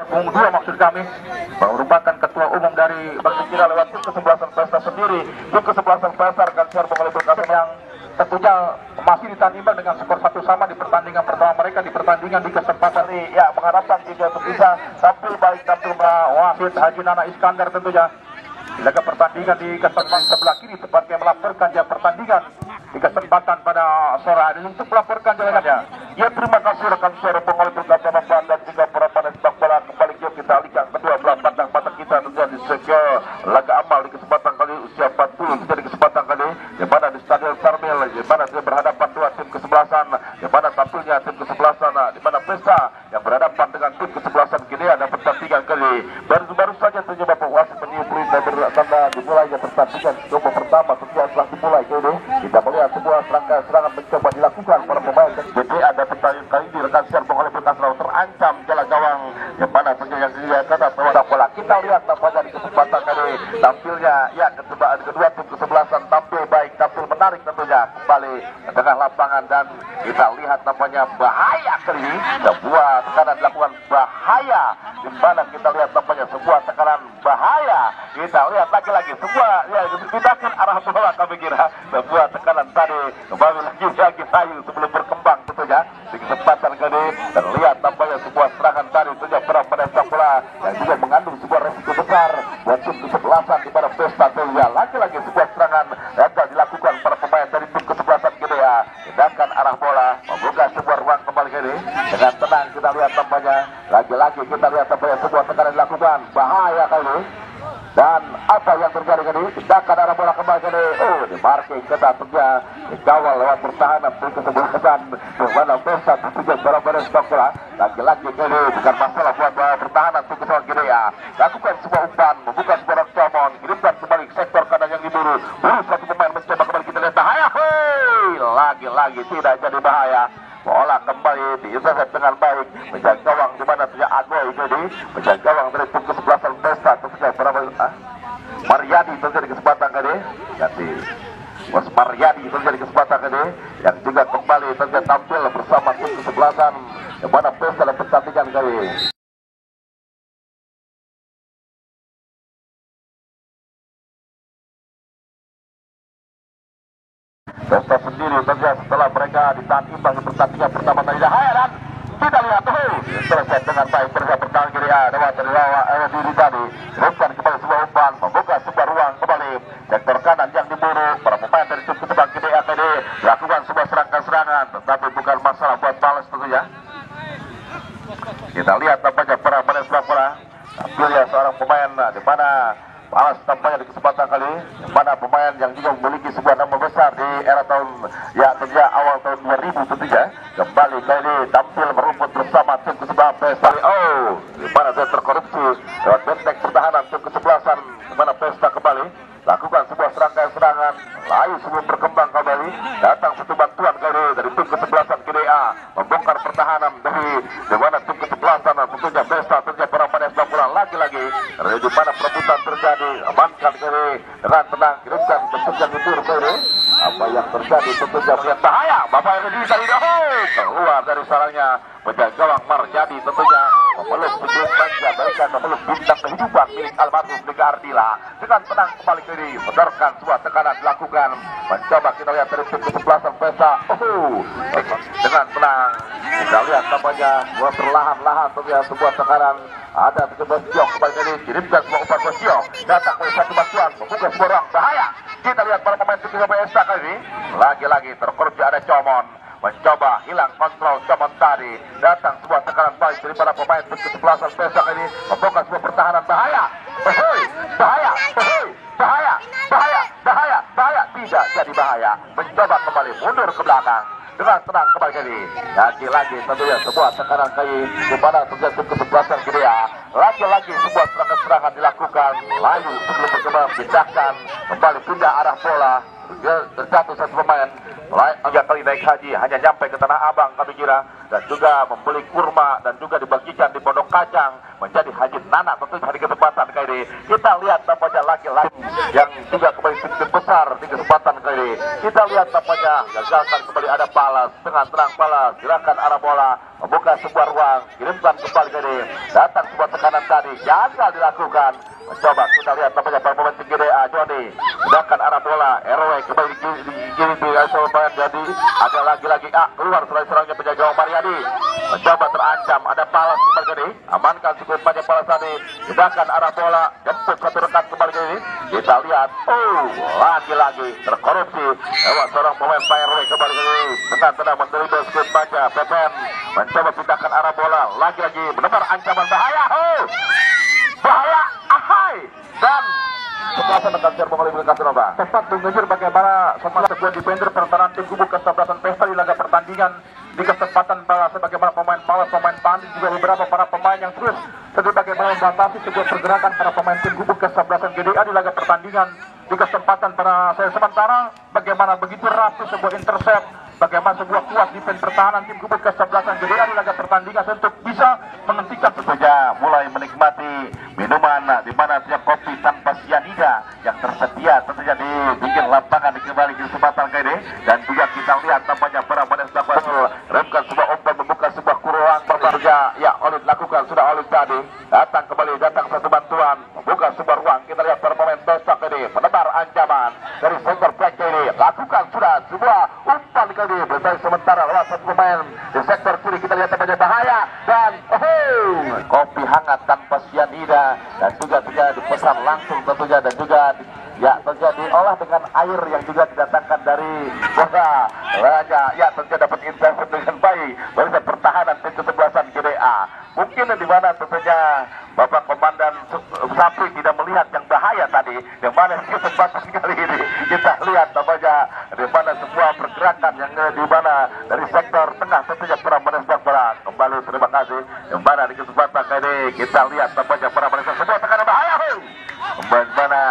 Bung Dua maksud kami merupakan ketua umum dari Bakti Kira lewat tim kesebelasan Pesta sendiri. Tim kesebelasan Pesta rekan siar Pengelola Perkasa yang tentunya masih ditandingkan dengan skor 1 sama di pertandingan pertama mereka di pertandingan di kesempatan ini. Ya, mengharapkan juga untuk bisa tampil baik, tampil wasit Haji Nana Iskandar tentunya. Jaga pertandingan di kesempatan sebelah kiri tepatnya melaporkan jam pertandingan di kesempatan pada sore hari untuk melaporkan jalannya. Ya, terima kasih rekan siar Pengelola Perkasa dan juga para panas sepak bola. Kembali kita lihat kedua belah pandang mata kita tentunya di segi laga amal di kesempatan kali usia 40 kita di kesempatan kali di mana di Stadion Sarmil di mana dia berhadapan dua tim kesebelasan di mana tampilnya tim kesebelasan di mana Pesta yang berhadapan dengan tim kesebelasan kini ada pertandingan kali baru saja tentunya Bapak wasit meniup perintah bertanda dimulainya pertandingan coba pertama tentunya setelah dimulai kini kita melihat sebuah serangan mencoba dilakukan para pemain. Jadi ada pertandingan kali di rekan siar Pengelola Perkasa terancam jalan gawang yang mana tentunya yang dilihat pada bola. Kita lihat tampaknya di kesempatan kali tampilnya ya kedua tim kesebelasan tampil baik, tampil menarik tentunya kembali ke tengah lapangan dan kita lihat tampaknya bahaya kali ini sebuah tekanan dilakukan bahaya di mana kita lihat tampaknya sebuah tekanan bahaya. Kita lihat lagi-lagi sebuah ya pindahkan arah bola kami kira sebuah tekanan tadi kembali lagi sayu sebelum berkembang tentunya di kesempatan kali dan lihat tampaknya sebuah serangan tadi tentunya pada sepak bola yang juga mengandung sebuah resiko besar buat tim kesebelasan di mana Pesta tentunya lagi-lagi sebuah serangan gagal dilakukan para pemain dari tim kesebelasan gitu ya. Sedangkan arah bola membuka sebuah ruang kembali ini dengan tenang kita lihat tampaknya lagi-lagi kita lihat tampaknya sebuah tekanan dilakukan bahaya kali dan apa yang terjadi kali sedangkan arah bola kembali ini di marking kita tentunya dikawal lewat pertahanan tim kesebelasan di mana Pesta tentunya barang-barang sepak bola lagi-lagi kali bukan masalah buat pertahanan tim kesebelasan gitu ya lakukan sebuah umpan membuka sebuah comon kirimkan kembali ke sektor kanan yang diburu satu pemain mencoba kembali kita lihat bahaya lagi-lagi tidak jadi bahaya bola kembali diintercept dengan baik menjaga gawang di mana tentunya Agoy jadi menjaga gawang dari tim kesebelasan Pesta tentunya berapa Maryadi tentunya di kesempatan kali ganti Mas Maryadi tentunya di kesempatan kali yang juga kembali tentunya tampil bersama tim kesebelasan di mana Pesta dalam pertandingan kali. Pesta sendiri tentunya setelah mereka ditahan imbang di pertandingan pertama tadi dan kita lihat selesai dengan baik bersama pertahanan kiri lewat dari diri tadi teruskan kembali sebuah umpan membuka sebuah ruang kembali sektor kanan yang diburu para pemain dari tim kesebelasan kiri tadi lakukan sebuah serangan tetapi bukan masalah buat balas tentunya. Kita lihat tampaknya para pemain sepak bola tampilnya seorang pemain di mana Balas tampaknya di kesempatan kali pada pemain yang juga memiliki sebuah nama besar di era tahun ya tentunya awal tahun 2000 tentunya kembali kali tampil merumput bersama tim kesebelasan Pesta. Di mana dia terkorupsi lewat benteng pertahanan tim kesebelasan di mana Pesta kembali lakukan sebuah serangan layu sebelum berkembang kembali datang satu bantuan kali dari tim kesebelasan kiri membongkar pertahanan dari di mana tim kesebelasan tentunya Pesta tentunya para pemain sepak bola lagi-lagi di mana perebutan terjadi amankan kiri dengan tenang kirimkan bentuk yang libur kiri apa yang terjadi tentunya melihat bahaya Bapak yang tadi keluar dari sarangnya penjaga gawang Maryadi tentunya memeluk sebelum manja mereka memeluk bintang kehidupan milik almarhum Liga Ardila dengan tenang kembali kiri menerkan sebuah tekanan dilakukan mencoba kita lihat dari tim kesebelasan Pesta dengan tenang kita lihat tampaknya buat perlahan-lahan tentunya sebuah tekanan ada sebuah siok kembali kiri kirimkan sebuah umpan siok datang oleh satu bantuan membuka sebuah ruang bahaya kita lihat para pemain tim Pesta kali ini lagi-lagi terkorupsi ada comon mencoba hilang kontrol comon tadi datang sebuah tekanan baik dari para pemain tim kesebelasan Pesta ini membuka sebuah pertahanan bahaya tidak jadi bahaya mencoba kembali mundur ke belakang dengan tenang kembali kali lagi-lagi tentunya sebuah tekanan kali kepada tentunya tim kesebelasan Korea lagi-lagi sebuah serangan dilakukan layu sebelum berkembang pindahkan kembali pindah arah bola terjatuh satu pemain tiga kali naik haji hanya nyampe ke Tanah Abang kami kira dan juga membeli kurma dan juga dibagikan di Pondok Kacang menjadi haji Nana tentu hari kesempatan kali ini kita lihat tampaknya laki-laki yang juga kembali tim besar di kesempatan kali ini kita lihat tampaknya gagalkan kembali ada Balas dengan tenang Balas gerakan arah bola membuka sebuah ruang, kirimkan kembali ke datang sebuah tekanan tadi, gagal dilakukan. Coba kita lihat namanya pemain tinggi DA Joni, sedangkan arah bola RW kembali dikirim di Sultan. Jadi ada lagi-lagi keluar serang-serangnya penjaga gawang Mariadi, mencoba terancam, ada Palas kembali ke amankan cukup banyak Palas tadi, sedangkan arah bola jemput satu rekan kembali ke kita lihat, lagi-lagi terkorupsi lewat seorang pemain RW kembali ke dengan tenang mendribble cukup banyak. Pepen mencoba pindahkan arah bola, lagi-lagi benar ancaman bahaya, bahaya, dan kesebelasan akan serbu oleh Kasunova. Tepat mengejar bagaimana sebuah defender pertahanan tim kubu kesebelasan Pesta di laga pertandingan di kesempatan sebagaimana pemain Palas, pemain Pandi juga beberapa para pemain yang terus bagaimana membatasi sebuah pergerakan para pemain tim kubu kesebelasan GDA di laga pertandingan di kesempatan para sementara bagaimana begitu rapi sebuah intercept, bagaimana sebuah kuat defense pertahanan tim kubu kesebelasan GDA di laga pertandingan untuk bisa menghentikan saja mulai menikmati minuman di mana setiap kopi tanpa sianida yang tersedia tentunya di pinggir lapangan kembali ke kesempatan kali, dan juga kita lihat namanya para pemain remkan sebuah umpan membuka sebuah ruang bekerja ya oleh lakukan sudah oleh tadi datang kembali satu bantuan membuka sebuah ruang. Kita lihat para pemain Pesta ini menebar ancaman dari sektor back ini lakukan sudah sebuah umpan kali bertahan sementara lewat satu pemain di sektor kiri. Kita lihat namanya bahaya dan kopi hangat tanpa sianida dan juga dipesan langsung tentunya, dan juga ya tentunya diolah dengan air yang juga didatangkan dari bola raja, ya tentunya dapat intensif dengan baik barisan pertahanan tim kesebelasan GDA. Mungkin di mana tentunya Bapak Komandan Sapri tidak melihat yang bahaya tadi, yang mana kesempatan kali ini kita lihat namanya di mana sebuah pergerakan yang di mana dari sektor tengah tentunya para pemain bola kembali. Terima kasih yang mana di kesempatan kali ini kita lihat namanya para pemain sebuah tekanan bahaya bagaimana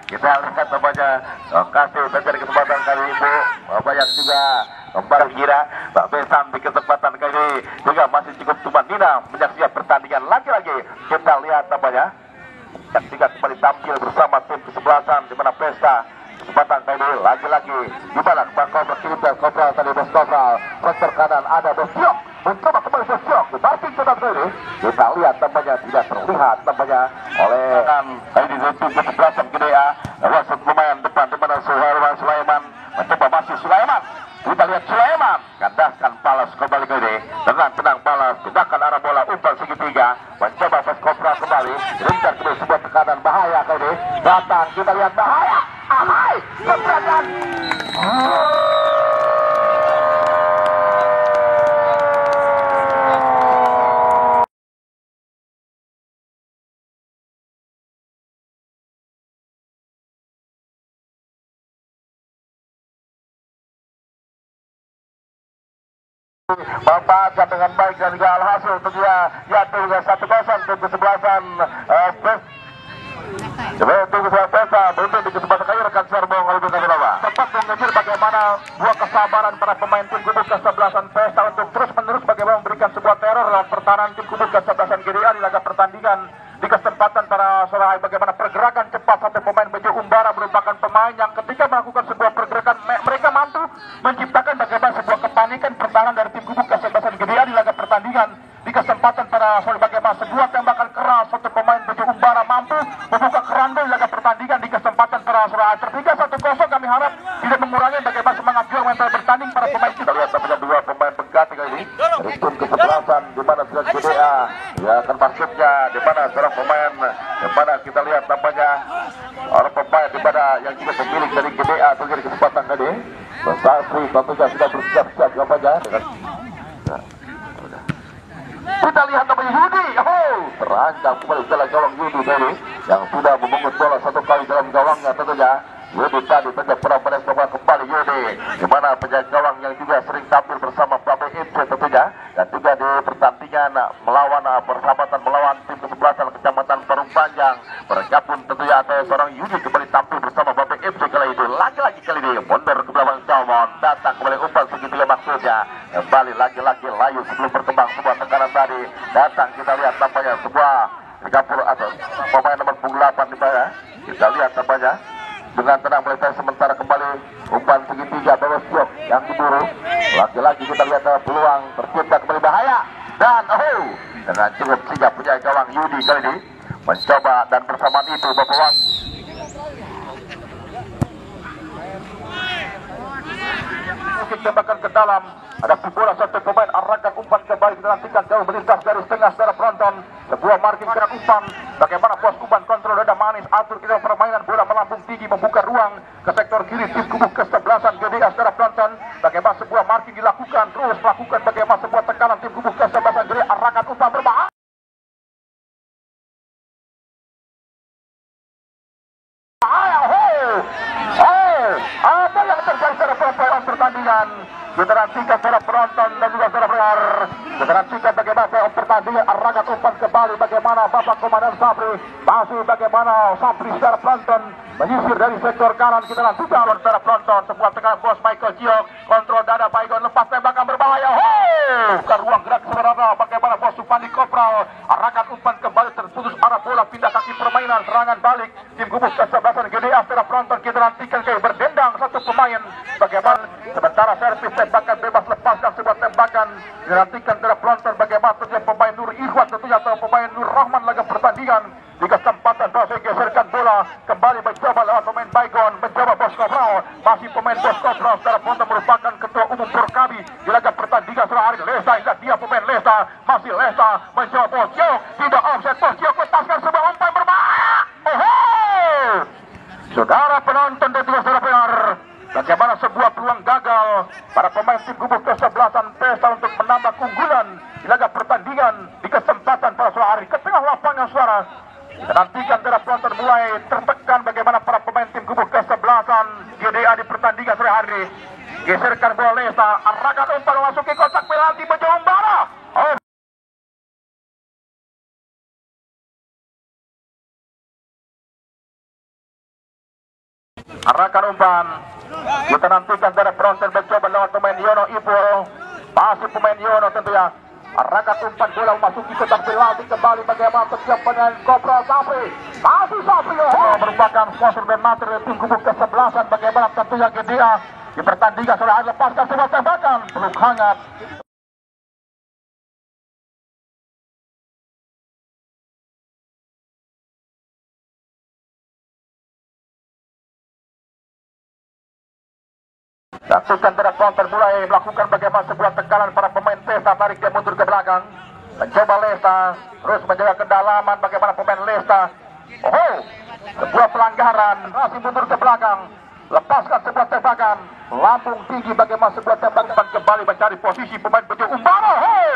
kita lihat namanya kasih terjadi kesempatan kali ibu Bapak yang juga kembali kira Mbak Besan di kesempatan kali ini juga masih cukup tumanina menyaksikan pertandingan. Lagi-lagi kita lihat namanya yang juga kembali tampil bersama tim kesebelasan di mana Pesta kesempatan kali ini lagi-lagi di mana Kobra kiri Kobra tadi Bos Kobra sektor kanan ada Bosiok mencoba kembali Bosiok tetapi ini kita lihat namanya tidak terlihat namanya oleh kali ini tim kesebelasan GDA lewat lumayan depan di mana Sulaiman mencoba masih Sulaiman. Kita lihat Sulaiman kandaskan Palas kembali ke ini dengan tenang Palas pindahkan arah bola umpan segitiga mencoba Bos Kobra kembali rincar ke sebuah tekanan bahaya kali ini datang. Kita lihat bahaya keberadaan memanfaatkan dengan baik dan juga alhasil tentunya jatuh dengan 1-0 tim kesebelasan Pesta beruntung di kesempatan kali rekan Serbong oleh Kasunova. Tepat mengejar bagaimana buah kesabaran para pemain tim kubu kesebelasan Pesta untuk terus menerus bagaimana memberikan sebuah teror lewat pertahanan tim kubu kesebelasan GDA di laga pertandingan di kesempatan para sore. Bagaimana pergerakan cepat satu pemain baju Umbara merupakan pemain yang ketika melakukan sebuah pergerakan mereka mampu menciptakan bagaimana sebuah kepanikan pertahanan dari tim kubu kesebelasan GDA di laga pertandingan di kesempatan para sore. Bagaimana sebuah tembakan keras satu pemain baju Umbara mampu membuka kerandel laga pertandingan di kesempatan para sore. Tertiga 1-0 kami harap tidak mengurangi bagaimana semangat juang mental bertanding para pemain. Kita lihat namanya dua pemain pengganti kali ini dari tim kesebelasan di mana sudah GDA ya akan masuknya di mana seorang pemain di mana kita lihat namanya orang pemain di mana yang juga pemilik dari GDA terjadi kesempatan tadi Besasri tentunya sudah bersiap-siap namanya dengan kita lihat namanya Yudi terancam kembali dalam gawang Yudi tadi yang sudah memungut bola satu kali dalam gawangnya tentunya. Yudi tadi penjaga pernah coba kembali Yudi di mana penjaga gawang yang juga sering tampil bersama Babe FC tentunya, dan juga di pertandingan melawan persahabatan melawan tim kesebelasan Kecamatan Parung Panjang bergabung tentunya ada seorang Yudi kembali tampil bersama Babe FC kali itu. Lagi-lagi kali ini mundur ke belakang Calmon datang kembali umpan segitiga maksudnya kembali lagi-lagi layu sebelum berkembang sebuah tekanan tadi datang. Kita lihat tampaknya sebuah 30 atau pemain nomor 8 di bawah. Kita lihat tampaknya dengan tenang melintasi sementara kembali umpan segitiga bawah Siok yang diburu. Lagi-lagi kita lihat peluang tercipta kembali bahaya dan dengan cukup sigap punya gawang Yudi kali ini mencoba, dan bersamaan itu Bapak Wan tembakan ke dalam, ada bola satu pemain arahkan umpan kembali, kita nantikan jauh melintas dari setengah secara penonton, sebuah marking kena umpan, bagaimana bos umpan kontrol dada manis, atur kita permainan bola melambung tinggi membuka ruang ke sektor kiri tim kubu kesebelasan GDA secara penonton, bagaimana sebuah marking dilakukan, terus melakukan bagaimana sebuah tekanan tim kubu kesebelasan GDA, arahkan umpan berbahaya. Apa yang terjadi secara penonton pertandingan? Kita nantikan secara penonton dan juga secara pendengar. Kita nantikan bagaimana pertandingan, arahkan umpan kembali, bagaimana Bapak Komandan Sapri, masih bagaimana Sapri secara penonton menyisir dari sektor kanan. Kita nantikan secara penonton sebuah tekanan bos Michael Giok, kontrol dada Baigon, lepas tembakan berbahaya. Bukan ruang gerak sebenarnya, bagaimana bos Supandi Kopral, arahkan umpan kembali, terputus arah bola, pindah kaki permainan, serangan balik tim kubu kesebelasan GDA secara penonton. Kita nantikan kayak berdendang satu pemain, bagaimana sementara servis tembakan bebas, lepaskan sebuah tembakan, dinantikan dari penonton bagaimana terjadi pemain Nur Ikhwan tentunya atau pemain Nur Rahman laga pertandingan di kesempatan berhasil geserkan bola kembali, mencoba lewat pemain Baigon, mencoba bos Kopral, masih pemain bos Kopral secara penonton merupakan ketua umum Porkabi di laga pertandingan setelah hari Lesta, ingat dia pemain Lesta, masih Lesta mencoba bos Giok, tidak offset, bos Giok lepaskan sebuah umpan berbahaya. Saudara penonton dan juga saudara pendengar, bagaimana sebuah peluang gagal para pemain tim kubu kesebelasan Pesta untuk menambah keunggulan di laga pertandingan di kesempatan pada sore hari ke tengah lapangan suara. Kita nantikan para penonton mulai tertekan bagaimana para pemain tim kubu kesebelasan GDA di pertandingan sore hari. Geserkan bola Lesta, arahkan umpan memasuki kotak penalti menjauh bara. Arahkan umpan, kita nantikan dari penonton mencoba lewat pemain Yono Ipul, masih pemain Yono tentunya, arahkan umpan bola memasuki kotak penalti kembali, bagaimana tersiap pemain Kopral Sapri, masih Sapri merupakan sponsor dan materi tim kubu kesebelasan, bagaimana tentunya GDA di pertandingan sudah lepaskan sebuah tembakan peluk hangat. Lakukan terhadap counter, mulai melakukan bagaimana sebuah tekanan para pemain Pesta, tarik dia mundur ke belakang, mencoba Lesta, terus menjaga kedalaman bagaimana pemain Lesta. Sebuah pelanggaran, masih mundur ke belakang, lepaskan sebuah tembakan, lambung tinggi bagaimana sebuah tembakan kembali mencari posisi pemain Bejo Umbara.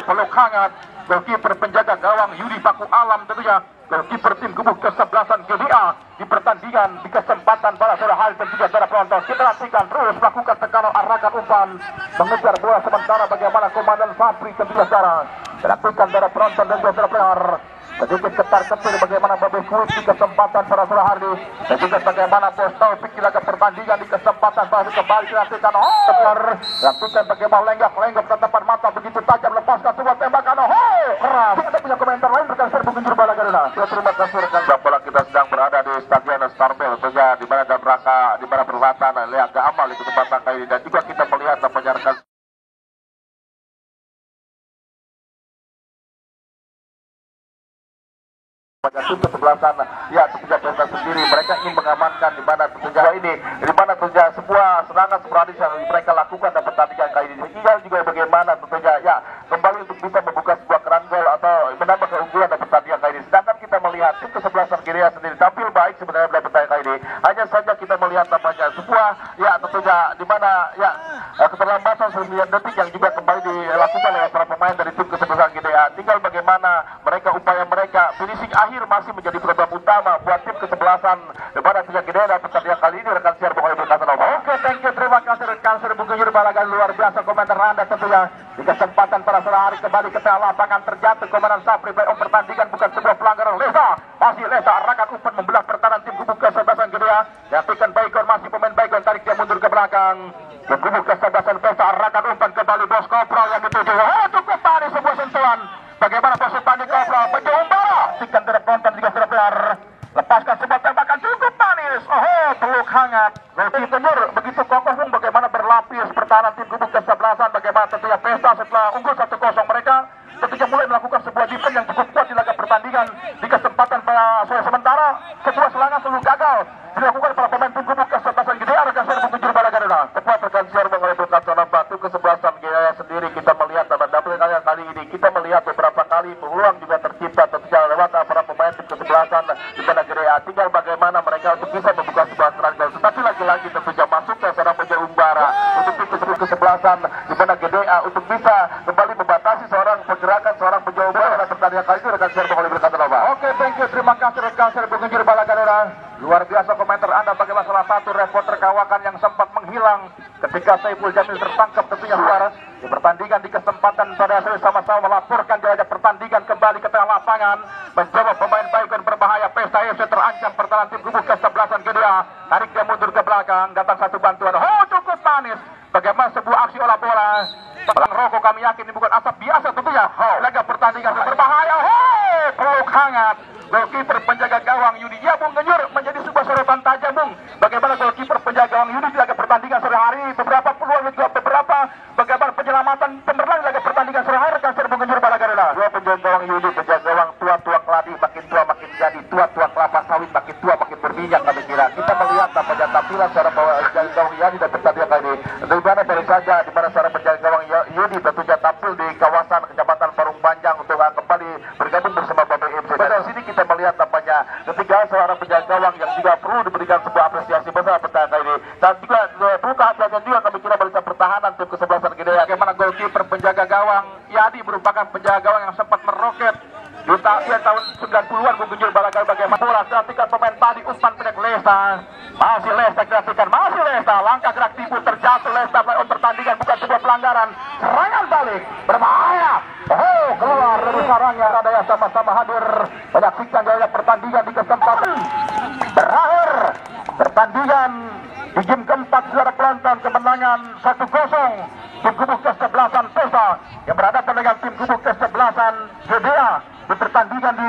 Peluk hangat, goalkeeper penjaga gawang Yudi Paku Alam tentunya, goalkeeper tim kubu kesebelasan GDA di pertandingan di kesempatan pada sore hari tentunya saudara penonton. Kita nantikan terus melakukan tekanan, arahkan umpan, mengejar bola sementara bagaimana Komandan Sapri tentunya saudara. Dilakukan saudara penonton dan juga saudara pendengar. Sedikit ketar-ketir bagaimana Babe Kulit di kesempatan pada sore hari, dan juga bagaimana Bos Taufik di laga pertandingan di kesempatan pada kembali dilakukan. Lakukan bagaimana lenggak-lenggok tatapan mata begitu tajam, lepaskan sebuah tembakan. Keras. Kita punya komentar lain rekan serbu Gunjur Bala Garuna. Terima kasih rekan. Bola kita sedang berada di Stadion Starbel tentunya, di mana dalam rangka di mana perhelatan Liaga Amal di kesempatan kali ini, dan juga kita melihat tampaknya rekan tim kesebelasan ya tentunya Pesta sendiri, mereka ingin mengamankan di mana tentunya ini, di mana tentunya sebuah serangan sporadis yang mereka lakukan dalam pertandingan kali ini. Tinggal juga bagaimana tentunya ya kembali untuk bisa membuka sebuah keran gol atau menambah keunggulan dalam pertandingan kali ini. Sedangkan kita melihat tim kesebelasan GDA sendiri tampil baik sebenarnya dalam pertandingan kali ini. Hanya saja kita melihat namanya sebuah ya tentunya di mana ya keterlambatan 9 detik yang juga kembali dilakukan oleh para pemain dari tim kesebelasan GDA. Tinggal bagaimana mereka upaya mereka finishing akhir masih menjadi problem utama buat tim kesebelasan daripada punya GDA dalam pertandingan kali ini. Rekan siar Bung Habib Kasanova. Oke, thank you, terima kasih rekan siar Bung Gunjur Balagan, luar biasa komentar Anda tentunya. Di kesempatan pada sore hari kembali ke tengah lapangan terjatuh Komandan Sapri, play pertandingan bukan sebuah pelanggaran. Lesta, masih Lesta arahkan umpan membelah pertahanan tim kubu kesebelasan GDA. Diartikan Baigon, masih pemain Baigon, tarik dia mundur ke belakang. Tim kubu kesebelasan Pesta arahkan umpan kembali Bos Kopral yang dituju. Cukup manis sebuah sentuhan. Bagaimana Bos Supandi Kopral menjauh bola, sikan terhadap penonton juga sudah benar. Lepaskan sebuah tembakan cukup manis. Peluk hangat. Goalkeeper begitu kokoh pun bagaimana berlapis pertahanan tim kubu kesebelasan, bagaimana tentunya Pesta setelah unggul 1-0 mereka tentunya mulai kesempatan pada sementara sebuah serangan selalu gagal dilakukan para pemain tim kubu kesebelasan Gidea rekan serbu Kunjur Balagadona. Tepat rekan serbu oleh berkata nampak tim kesebelasan Gidea sendiri kita melihat pada kali ini kita melihat beberapa kali peluang juga tercipta tentunya lewat para pemain tim kesebelasan di mana Gidea. Tinggal bagaimana mereka untuk bisa membuka sebuah serangan gol. Tetapi lagi-lagi tentunya masuknya seorang penjaga umbara untuk tim kesebelasan di mana Gidea untuk bisa kembali membatasi seorang pergerakan seorang penjaga umbara pada pertandingan kali ini rekan serbu oleh berkata nampak. Oke, thank you, terima kasih rekan serbu Kunjur Balagadona. Luar biasa komentar Anda bagaimana salah satu reporter kawakan yang sempat menghilang ketika Saiful Jamil tertangkap tentunya Suarez di pertandingan di kesempatan pada hasil sama-sama melaporkan jelajah pertandingan kembali ke tengah lapangan mencoba pemain baik dan berbahaya Pesta FC terancam pertahanan tim kubu kesebelasan Gidea tarik dia mundur ke belakang datang satu bantuan cukup manis bagaimana sebuah aksi olah bola pelang rokok kami yakin ini bukan asap biasa tentunya laga pertandingan berbahaya peluk hangat golkiper penjaga gawang Yudi Bung Genyur menjadi sebuah sorotan tajam Bung. Bagaimana golkiper penjaga gawang Yudi di laga pertandingan sore hari, beberapa peluang dan juga beberapa bagaimana penyelamatan penerang laga pertandingan sore hari rekan serbu Genyur Balagadona. Dua penjaga gawang Yudi, penjaga gawang tua-tua keladi makin tua makin jadi, tua-tua kelapa sawit makin tua makin berminyak kami kira. Kita melihat tampaknya tampilan seorang penjaga gawang Yudi dan pertandingan kali ini. Dari mana baru saja di mana seorang penjaga gawang Yudi tentunya tampil di kawasan Kecamatan Parung Panjang untuk kembali bergabung bersama Bapak FC. Dari sini kita melihat tampaknya ketika seorang penjaga gawang yang juga perlu diberikan sebuah apresiasi besar pertandingan ini dan juga perlu kehati-hatian juga kami kira barisan pertahanan tim kesebelasan Gidea. Bagaimana golkiper penjaga gawang Yadi merupakan penjaga gawang yang sempat meroket di tahun 90-an Bung Kunjur Balagadona. Bagaimana bola kreatikan pemain tadi umpan pendek Lesta masih Lesta kreatikan masih Lesta langkah gerak tipu terjatuh Lesta play-on pertandingan bukan sebuah pelanggaran serangan balik berbahaya keluar dari sarangnya ada yang sama-sama hadir menyaksikan gaya pertandingan di kesempatan berakhir pertandingan di game keempat secara pelantan kemenangan 1-0 tim kubu kesebelasan Pesta yang berhadapan dengan tim kubu kesebelasan Gidea di pertandingan di